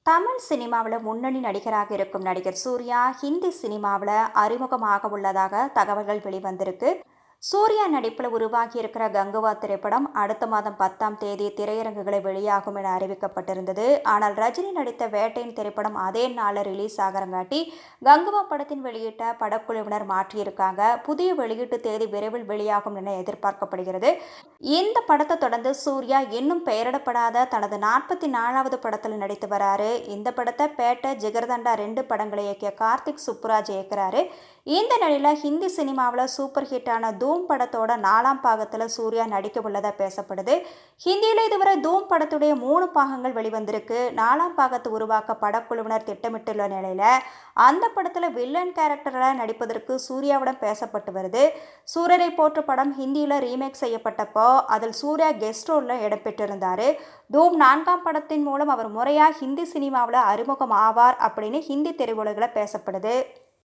தமிழ் சினிமாவில் முன்னணி நடிகராக இருக்கும் நடிகர் சூர்யா ஹிந்தி சினிமாவில் அறிமுகமாக உள்ளதாக தகவல்கள் வெளிவந்திருக்கு. சூர்யா நடிப்பில் உருவாகி இருக்கிற கங்குவா திரைப்படம் அடுத்த மாதம் 10ஆம் தேதி திரையரங்குகளை வெளியாகும் என அறிவிக்கப்பட்டிருந்தது. ஆனால் ரஜினி நடித்த வேட்டையின் திரைப்படம் அதே நாளில் ரிலீஸ் ஆகிறங்காட்டி கங்குவா படத்தின் வெளியிட்ட படக்குழுவினர் மாற்றியிருக்காங்க. புதிய வெளியீட்டு தேதி விரைவில் வெளியாகும் என எதிர்பார்க்கப்படுகிறது. இந்த படத்தை தொடர்ந்து சூர்யா இன்னும் பெயரிடப்படாத தனது 44வது படத்தில் நடித்து வராரு. இந்த படத்தை பேட்டை, ஜிகர்தண்டா 2 படங்களை இயக்கிய கார்த்திக் சுப்புராஜ் இயக்குறாரு. இந்த நிலையில் ஹிந்தி சினிமாவில் சூப்பர் ஹிட்டான தூம் படத்தோட 4ஆம் பாகத்தில் சூர்யா நடிக்க உள்ளதா பேசப்படுது. ஹிந்தியில் இதுவரை தூம் படத்துடைய 3 பாகங்கள் வெளிவந்திருக்கு. 4ஆம் பாகத்தை உருவாக்க படக்குழுவினர் திட்டமிட்டுள்ள நிலையில் அந்த படத்தில் வில்லன் கேரக்டரில் நடிப்பதற்கு சூர்யாவிடம் பேசப்பட்டு வருது. சூரரை போற்று படம் ஹிந்தியில் ரீமேக் செய்யப்பட்டப்போ அதில் சூர்யா கெஸ்ட் ரோலில் இடம்பெற்றிருந்தார். தூம் 4ஆம் படத்தின் மூலம் அவர் முறையாக ஹிந்தி சினிமாவில் அறிமுகம் ஆவார் அப்படின்னு ஹிந்தி திரையுலகில் பேசப்படுது.